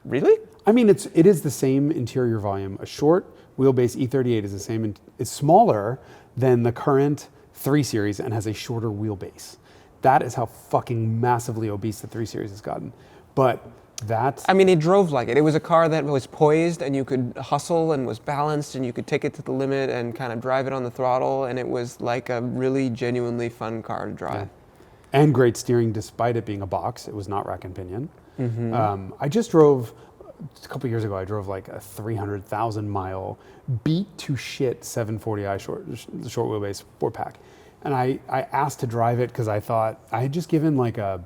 B: really?
A: I mean, it is the same interior volume. A short wheelbase E38 is the same, it's smaller than the current 3 Series and has a shorter wheelbase. That is how fucking massively obese the 3 Series has gotten. But that...
B: I mean, it drove like it. It was a car that was poised and you could hustle and was balanced and you could take it to the limit and kind of drive it on the throttle, and it was like a really genuinely fun car to drive.
A: Yeah. And great steering despite it being a box. It was not rack and pinion. I just drove, a couple years ago, I drove like a 300,000 mile beat to shit 740i short wheelbase sport pack. And I asked to drive it because I thought, I had just given like a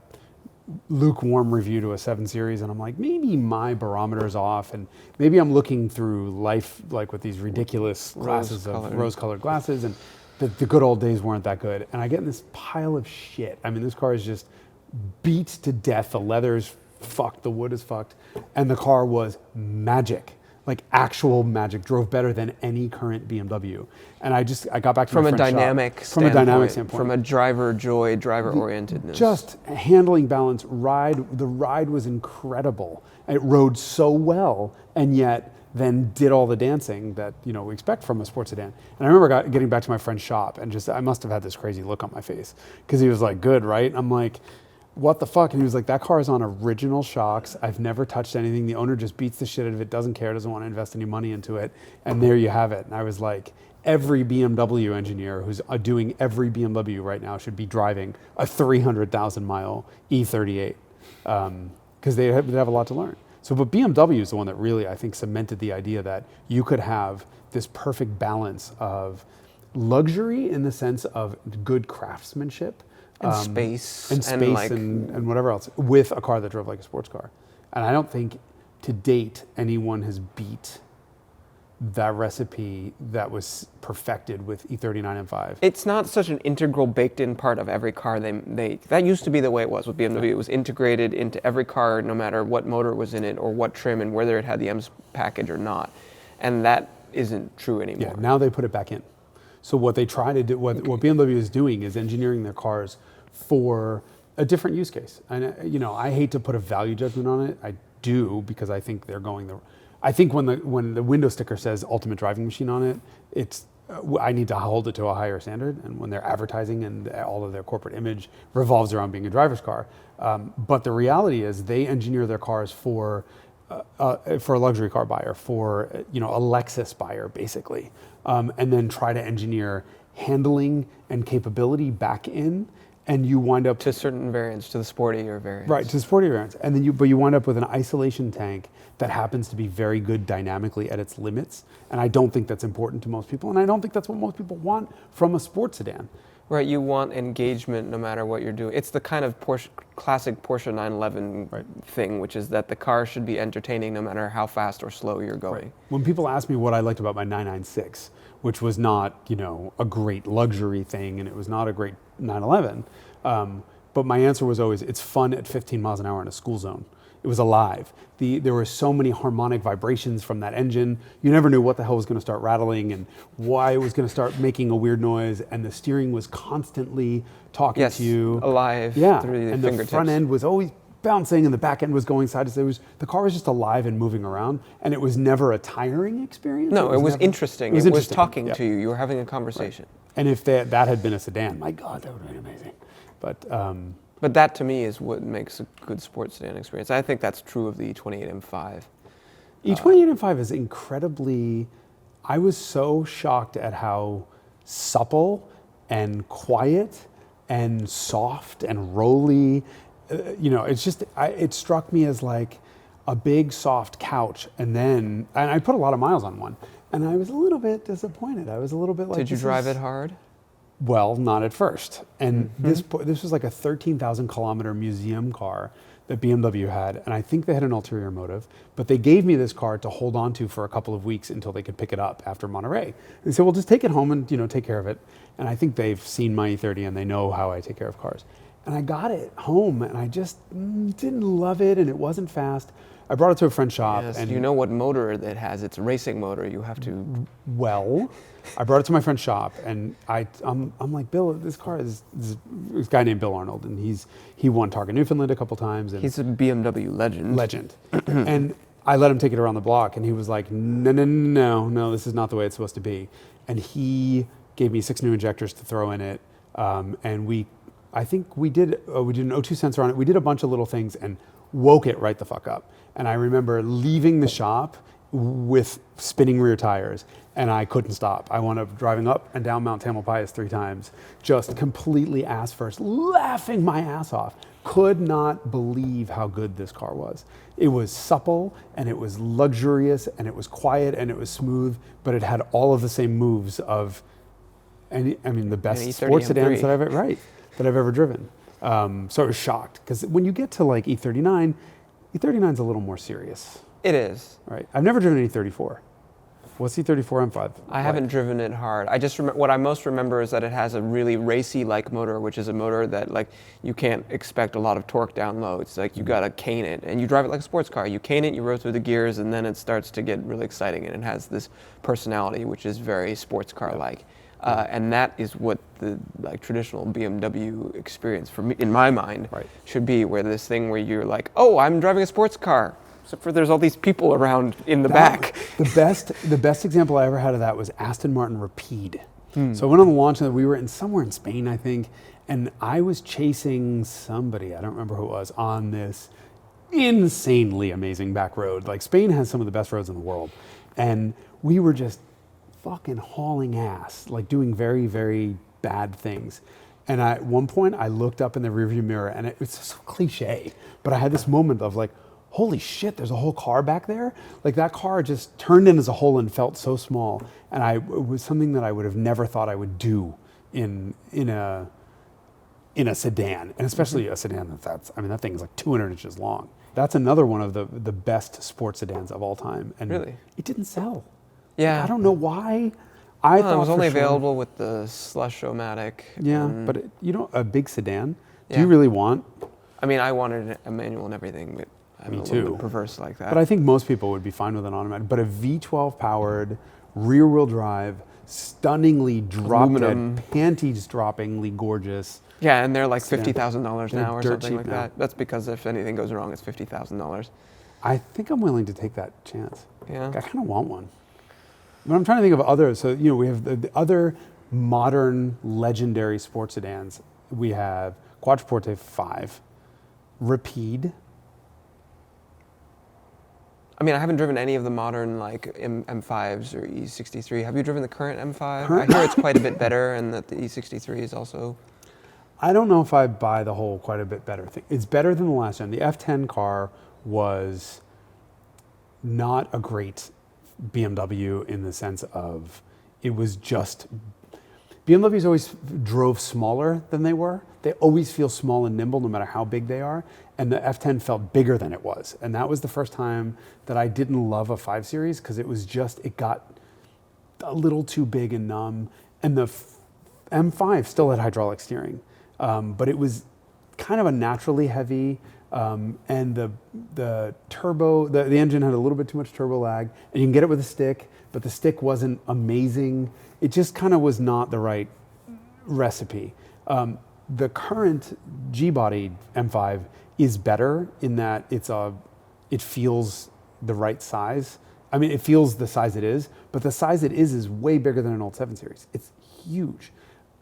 A: lukewarm review to a 7 Series, and I'm like, maybe my barometer's off, and maybe I'm looking through life like with these ridiculous rose-colored glasses, and the good old days weren't that good. And I get in this pile of shit. I mean, this car is just beat to death. The leather's fucked, the wood is fucked, and the car was magic. Like actual magic, drove better than any current BMW. And I got back to
B: from
A: my
B: a
A: friend's
B: dynamic
A: shop,
B: standpoint,
A: from a dynamic standpoint,
B: from a driver joy, driver orientedness.
A: Just handling, balance, the ride was incredible. It rode so well, and yet then did all the dancing that we expect from a sports sedan. And I remember getting back to my friend's shop, and I must have had this crazy look on my face because he was like, "Good, right?" I'm like, what the fuck? And he was like, that car is on original shocks. I've never touched anything. The owner just beats the shit out of it, doesn't care, doesn't want to invest any money into it. And there you have it. And I was like, every BMW engineer who's doing every BMW right now should be driving a 300,000 mile E38 because they have a lot to learn. So, but BMW is the one that really, I think, cemented the idea that you could have this perfect balance of luxury in the sense of good craftsmanship,
B: and space
A: and whatever else with a car that drove like a sports car. And I don't think to date anyone has beat that recipe that was perfected with E39 M5.
B: It's not such an integral baked in part of every car that used to be the way it was with BMW. It was integrated into every car no matter what motor was in it or what trim and whether it had the M's package or not. And that isn't true anymore.
A: Yeah, now they put it back in. So what they try to do, what BMW is doing is engineering their cars for a different use case. And I hate to put a value judgment on it. I do because I think they're going I think when the window sticker says ultimate driving machine on it, it's I need to hold it to a higher standard. And when they're advertising and all of their corporate image revolves around being a driver's car, but the reality is they engineer their cars for a luxury car buyer, for a Lexus buyer basically, and then try to engineer handling and capability back in. And you wind up
B: to certain variants, to the sportier variants.
A: Right, to the sportier variants. And then you wind up with an isolation tank that happens to be very good dynamically at its limits. And I don't think that's important to most people. And I don't think that's what most people want from a sports sedan.
B: Right, you want engagement no matter what you're doing. It's the kind of classic Porsche 911 thing, which is that the car should be entertaining no matter how fast or slow you're going.
A: Right. When people ask me what I liked about my 996, which was not, a great luxury thing, and it was not a great 911, but my answer was always, it's fun at 15 miles an hour in a school zone. It was alive. There were so many harmonic vibrations from that engine. You never knew what the hell was going to start rattling and why it was going to start making a weird noise, and the steering was constantly talking to you.
B: Alive.
A: Yeah,
B: through the
A: and
B: fingertips.
A: The front end was always bouncing and the back end was going side to side. The car was just alive and moving around, and it was never a tiring experience.
B: No, it was interesting. It was talking to you. You were having a conversation.
A: Right. And if that had been a sedan, my God, that would have been amazing.
B: But that to me is what makes a good sports sedan experience. I think that's true of the E28 M5.
A: E28 M5 is incredibly, I was so shocked at how supple and quiet and soft and rolly. It's just, it struck me as like a big soft couch. And I put a lot of miles on one. And I was a little bit disappointed. I was a little bit like,
B: did you drive it hard?
A: Well, not at first. And this was like a 13,000 kilometer museum car that BMW had. And I think they had an ulterior motive, but they gave me this car to hold on to for a couple of weeks until they could pick it up after Monterey. They said, well, just take it home and, take care of it. And I think they've seen my E30 and they know how I take care of cars. And I got it home and I just didn't love it, and it wasn't fast. I brought it to a friend's shop.
B: Yes,
A: and
B: you know what motor it has. It's a racing motor. You have to...
A: Well, I brought it to my friend's shop, and I'm like, Bill, this car is this guy named Bill Arnold, and he won Targa Newfoundland a couple times. And
B: he's a BMW legend.
A: And I let him take it around the block, and he was like, no, this is not the way it's supposed to be. And he gave me 6 new injectors to throw in it, and we I think we did an O2 sensor on it. We did a bunch of little things and woke it right the fuck up. And I remember leaving the shop with spinning rear tires, and I couldn't stop. I wound up driving up and down Mount Tamalpais 3 times, just completely ass first, laughing my ass off. Could not believe how good this car was. It was supple, and it was luxurious, and it was quiet, and it was smooth, but it had all of the same moves of, the best sports sedans that I've ever driven. So I was shocked, because when you get to like E39, E39's a little more serious.
B: It is.
A: Right. I've never driven an E34. What's E34 M5?
B: I haven't driven it hard. I just what I most remember is that it has a really racy-like motor, which is a motor that like you can't expect a lot of torque down low. It's like you gotta cane it, and you drive it like a sports car. You cane it, you roll through the gears, and then it starts to get really exciting, and it has this personality which is very sports car-like. And that is what the like traditional BMW experience for me, in my mind, should be. Where this thing where you're like, oh, I'm driving a sports car. Except for there's all these people around in the back.
A: The best example I ever had of that was Aston Martin Rapide. So I went on the launch, and we were somewhere in Spain, I think, and I was chasing somebody, I don't remember who it was, on this insanely amazing back road. Like, Spain has some of the best roads in the world. And we were just fucking hauling ass, like doing very, very bad things. And at one point, I looked up in the rearview mirror, and it was so cliche, but I had this moment of like, holy shit, there's a whole car back there? Like, that car just turned in as a whole and felt so small. And it was something that I would have never thought I would do in a sedan, and especially a sedan that thing is like 200 inches long. That's another one of the best sports sedans of all time. And
B: really?
A: It didn't sell.
B: Yeah.
A: Like, I don't know why. I thought
B: it was only available with the Slush-O-Matic.
A: Yeah, but a big sedan, do you really want?
B: I mean, I wanted a manual and everything, but I'm a little bit perverse like that.
A: But I think most people would be fine with an automatic. But a V12 powered, rear-wheel drive, stunningly drop-dead, panties-droppingly gorgeous.
B: Yeah, and they're like $50,000 now or something like
A: now.
B: that. That's because if anything goes wrong, it's $50,000.
A: I think I'm willing to take that chance.
B: Yeah.
A: I kind of want one. But I'm trying to think of others. So, we have the other modern legendary sports sedans. We have Quattroporte I, Rapide.
B: I mean, I haven't driven any of the modern like M5s or E63. Have you driven the current M5? I hear it's quite a bit better, and that the E63 is also...
A: I don't know if I buy the whole quite a bit better thing. It's better than the last gen. The F10 car was not a great BMW in the sense of it was just... BMWs always drove smaller than they were. They always feel small and nimble no matter how big they are. And the F10 felt bigger than it was. And that was the first time that I didn't love a 5 Series, because it got a little too big and numb. And the M5 still had hydraulic steering, but it was kind of a naturally heavy, and the turbo, the engine had a little bit too much turbo lag, and you can get it with a stick, but the stick wasn't amazing. It just kind of was not the right recipe. The current G-body M5 is better in that it feels the right size. I mean, it feels the size it is, but the size it is way bigger than an old 7 Series. It's huge.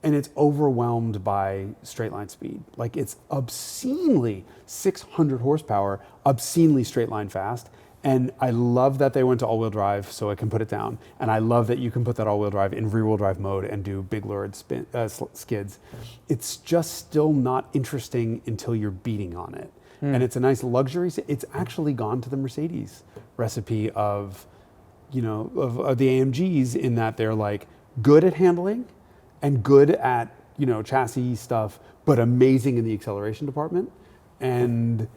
A: And it's overwhelmed by straight line speed. Like, it's obscenely 600 horsepower, obscenely straight line fast. And I love that they went to all-wheel drive so I can put it down. And I love that you can put that all-wheel drive in rear-wheel drive mode and do big lurid skids. It's just still not interesting until you're beating on it. And it's a nice luxury. It's actually gone to the Mercedes recipe of the AMGs, in that they're like good at handling and good at chassis stuff, but amazing in the acceleration department. And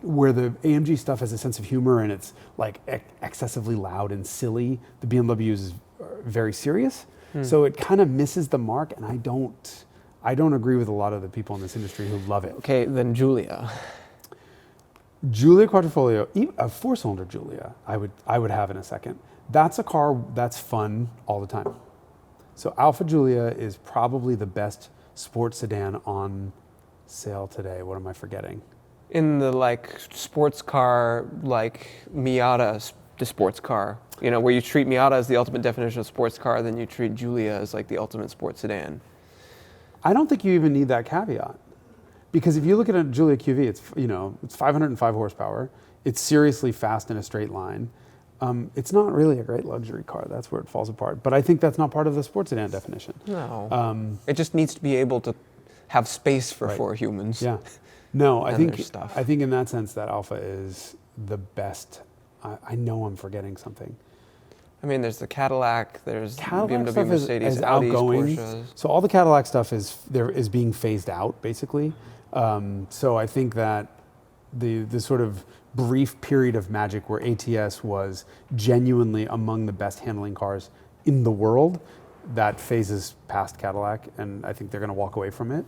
A: where the AMG stuff has a sense of humor and it's like excessively loud and silly, the BMW is very serious. So it kind of misses the mark, and I don't agree with a lot of the people in this industry who love it.
B: Okay, then Giulia
A: Quattroporte, a 4-cylinder Giulia, I would have in a second. That's a car that's fun all the time. So Alfa Giulia is probably the best sports sedan on sale today. What am I forgetting?
B: In the like sports car, like Miata, the sports car, where you treat Miata as the ultimate definition of sports car, then you treat Giulia as like the ultimate sports sedan.
A: I don't think you even need that caveat. Because if you look at a Giulia QV, it's 505 horsepower. It's seriously fast in a straight line. It's not really a great luxury car. That's where it falls apart. But I think that's not part of the sports sedan definition.
B: No. It just needs to be able to have space for four humans.
A: Yeah. No, I think in that sense that Alfa is the best. I know I'm forgetting something.
B: I mean, there's the Cadillac, there's
A: Cadillac
B: BMW, Mercedes, Audis, Porsches.
A: So all the Cadillac stuff is being phased out, basically. So I think that the sort of brief period of magic where ATS was genuinely among the best handling cars in the world, that phases past Cadillac, and I think they're going to walk away from it.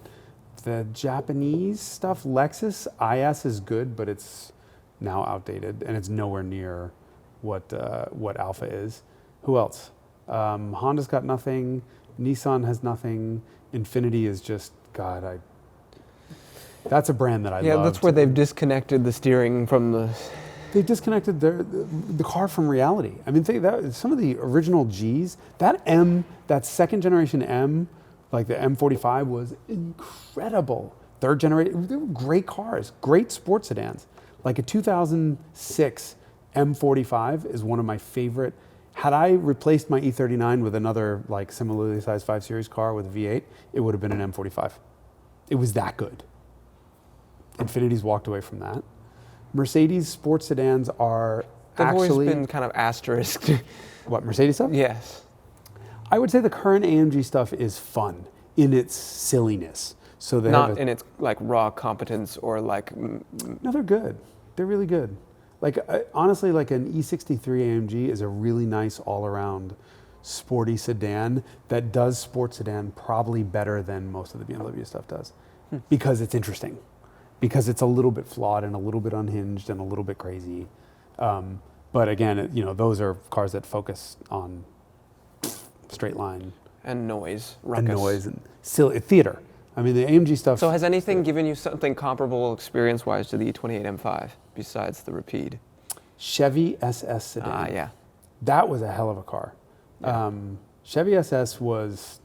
A: The Japanese stuff, Lexus IS is good, but it's now outdated, and it's nowhere near what Alfa is. Who else? Honda's got nothing. Nissan has nothing. Infiniti is just, God, that's a brand that I love.
B: Yeah, that's where they've disconnected the steering from the...
A: They've disconnected the car from reality. I mean, some of the original Gs, that second generation M, like the M45, was incredible. Third generation, they were great cars, great sports sedans. Like a 2006 M45 is one of my favorite. Had I replaced my E39 with another like similarly sized 5 Series car with a V8, it would have been an M45. It was that good. Infiniti's walked away from that. Mercedes sports sedans are
B: They've
A: actually...
B: always been kind of asterisked.
A: What, Mercedes stuff?
B: Yes.
A: I would say the current AMG stuff is fun in its silliness. So they
B: not in its like raw competence or like...
A: No, they're good. They're really good. Like honestly, like an E63 AMG is a really nice all-around sporty sedan that does sports sedan probably better than most of the BMW stuff does, because it's interesting, because it's a little bit flawed and a little bit unhinged and a little bit crazy. But again, those are cars that focus on straight line
B: and noise,
A: ruckus. And silly theater. I mean, the AMG stuff.
B: So has anything given you something comparable experience-wise to the E28 M5 besides the Rapide?
A: Chevy SS sedan.
B: Ah, yeah.
A: That was a hell of a car. Yeah. Chevy SS was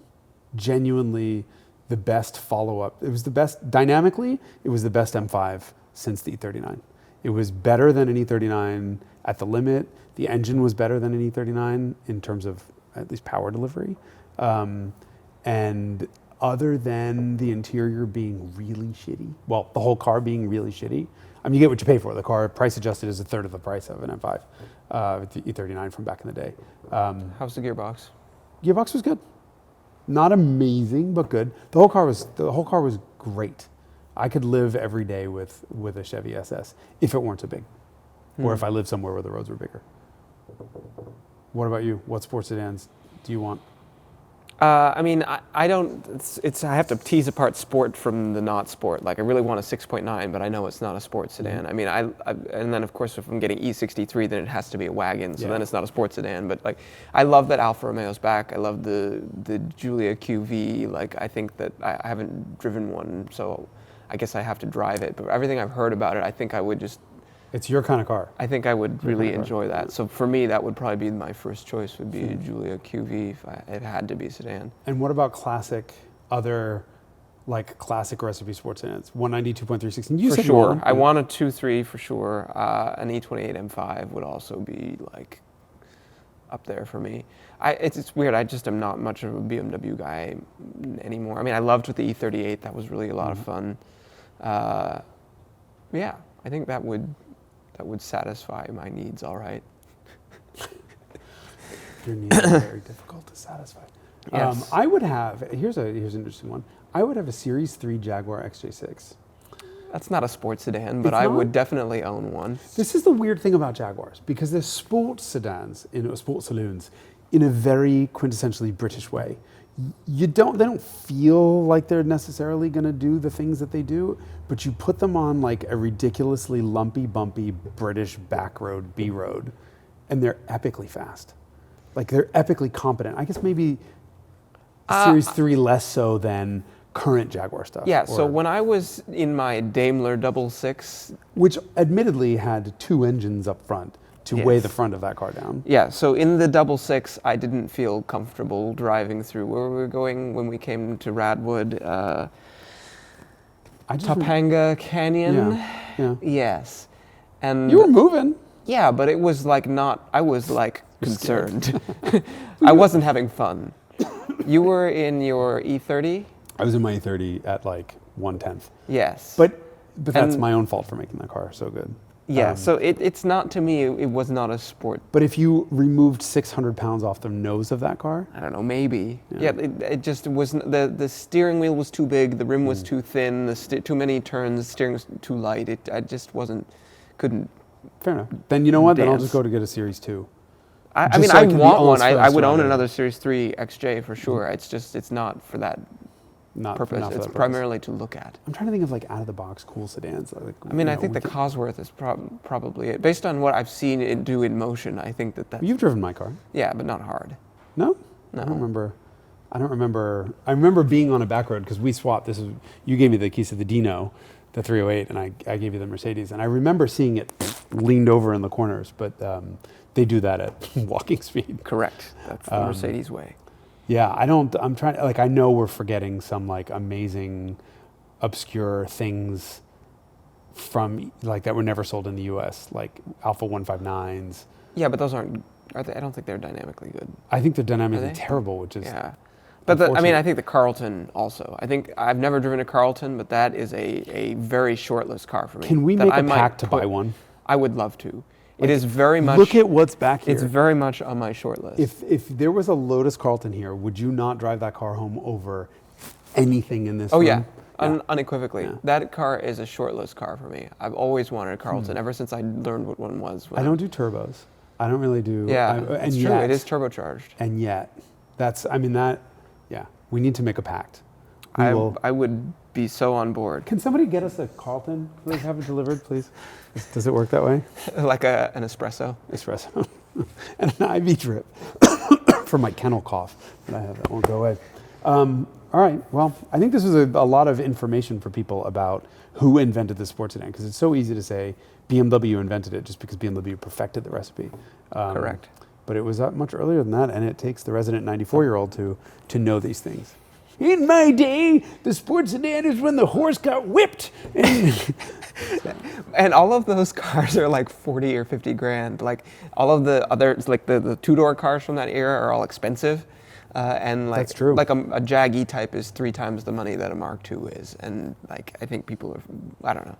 A: genuinely the best follow-up. It was the best, dynamically, it was the best M5 since the E39. It was better than an E39 at the limit. The engine was better than an E39 in terms of at least power delivery. And other than the interior being really shitty, well, the whole car being really shitty, I mean, you get what you pay for. The car, price adjusted, is a third of the price of an M5, the E39 from back in the day.
B: How's the gearbox?
A: Gearbox was good. Not amazing, but good. The whole car was great. I could live every day with a Chevy SS if it weren't so big, or if I lived somewhere where the roads were bigger. What about you? What sports sedans do you want?
B: I mean, I don't. I have to tease apart sport from the not sport. Like, I really want a 6.9, but I know it's not a sports sedan. I mean, and then of course if I'm getting E63, then it has to be a wagon. So then it's not a sports sedan. But like, I love that Alfa Romeo's back. I love the Giulia QV. Like, I think that I haven't driven one, so I guess I have to drive it. But everything I've heard about it, I think I would just.
A: It's your kind of car.
B: I think I would really enjoy that. So for me, that would probably be my first choice, would be a Giulia QV if it had to be a sedan.
A: And what about classic recipe sports sedans? 190, 2.316. You
B: for sure. I want a 2.3 for sure. An E28 M5 would also be like up there for me. It's weird. I just am not much of a BMW guy anymore. I mean, I loved with the E38. That was really a lot of fun. Yeah, I think that would satisfy my needs all right.
A: Your needs are very difficult to satisfy.
B: Yes.
A: I would have, here's an interesting one. I would have a Series 3 Jaguar XJ6.
B: That's not a sports sedan, but I would definitely own one.
A: This is the weird thing about Jaguars, because they're sports sedans, sports saloons, in a very quintessentially British way. They don't feel like they're necessarily going to do the things that they do, but you put them on like a ridiculously lumpy, bumpy British back road, B road, and they're epically fast. Like, they're epically competent. I guess maybe Series 3 less so than current Jaguar stuff.
B: Yeah, so when I was in my Daimler 66...
A: Which admittedly had 2 engines up front, to weigh
B: Yes.
A: the front of that car down.
B: Yeah, so in the 66, I didn't feel comfortable driving through. Where were we going when we came to Radwood? Topanga Canyon?
A: Yeah.
B: Yes. And
A: You were moving.
B: yeah, but it was like not, I was like concerned. I wasn't having fun. You were in your E30?
A: I was in my E30 at like 1/10.
B: Yes.
A: But that's
B: And-
A: my own fault for making that car so good.
B: Yeah, so it's not, to me, it was not a sport.
A: But if you removed 600 pounds off the nose of that car,
B: I don't know, maybe. Yeah, it just wasn't, the steering wheel was too big, the rim was too thin, too many turns, the steering was too light. I just couldn't.
A: fair enough. Then you know what? Then I'll
B: Dance.
A: just go to get a Series 2.
B: I
A: Just
B: mean,
A: so I
B: I
A: can be
B: want one.
A: honest
B: I
A: first
B: would own
A: about it.
B: another Series 3 XJ for sure. It's just, it's not for that
A: Not
B: purpose.
A: not for
B: It's
A: that purpose.
B: primarily to look at.
A: I'm trying to think of like out of the box cool sedans. Like,
B: I mean,
A: you
B: I
A: know,
B: think the
A: we could-
B: Cosworth is probably it. Based on what I've seen it do in motion, I think that's,
A: You've driven my car.
B: yeah, but not hard.
A: No?
B: No.
A: I don't remember. I remember being on a back road because we swapped. You gave me the keys to the Dino, the 308, and I gave you the Mercedes. And I remember seeing it leaned over in the corners, but they do that at walking speed.
B: Correct. That's the Mercedes way.
A: Yeah, I'm trying, like, I know we're forgetting some like amazing, obscure things from like that were never sold in the US, like Alfa 159s.
B: Yeah, but those aren't, are they? I don't think they're dynamically good.
A: I think they're dynamically
B: they?
A: terrible, which is
B: Yeah. But I mean, I think the Carlton also. I think I've never driven a Carlton, but that is a very shortlist car for me.
A: Can we
B: that
A: make
B: I
A: a
B: might
A: pact to
B: put-
A: buy one?
B: I would love to. It is very much.
A: Look at what's back here.
B: It's very much on my short list.
A: If there was a Lotus Carlton here, would you not drive that car home over anything in this
B: oh
A: room?
B: yeah, unequivocally.
A: Yeah.
B: That car is a short list car for me. I've always wanted a Carlton ever since I learned what one was.
A: I don't do turbos. I don't really do.
B: Yeah,
A: and
B: it's true.
A: yet-
B: It is turbocharged.
A: And yet, yeah, we need to make a pact.
B: I would be so on board.
A: Can somebody get us a Carlton? Please have it delivered, please. Does it work that way?
B: Like an espresso.
A: Espresso. And an IV drip for my kennel cough that I have. That won't go away. All right. Well, I think this was a lot of information for people about who invented the sports sedan, because it's so easy to say BMW invented it just because BMW perfected the recipe.
B: Correct.
A: But it was much earlier than that, and it takes the resident 94-year-old to know these things. In my day, the sports sedan is when the horse got whipped.
B: And all of those cars are like 40 or 50 grand. Like all of the others, like the two-door cars from that era are all expensive. And like,
A: That's true.
B: Like a Jag E-Type is 3 times the money that a Mark II is. And like, I think people are, I don't know.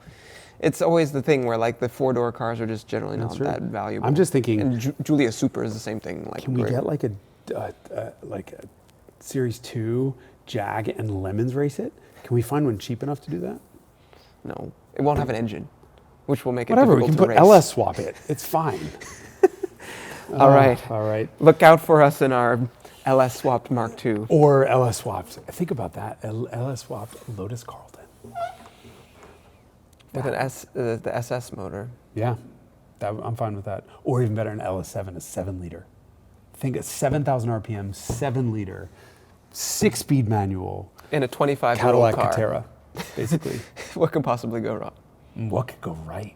B: It's always the thing where like the 4-door cars are just generally not
A: true.
B: that valuable.
A: I'm just thinking.
B: And Giulia Super is the same thing. Like,
A: Can we get like a Series 2 Jag and Lemons race it? Can we find one cheap enough to do that?
B: No, it won't have an engine, which will make it
A: Whatever, we
B: difficult
A: can
B: to
A: put
B: race.
A: LS swap it. It's fine.
B: All right.
A: All right.
B: Look out for us in our LS swapped Mark II.
A: Or LS swapped. Think about that. LS swapped Lotus Carlton.
B: With the SS motor.
A: Yeah, I'm fine with that. Or even better, an LS7, a 7-liter. Think of 7,000 RPM, 7-liter, 6-speed manual.
B: In a 25-year-old
A: Cadillac
B: car.
A: Catera, basically.
B: What could possibly go wrong?
A: What could go right?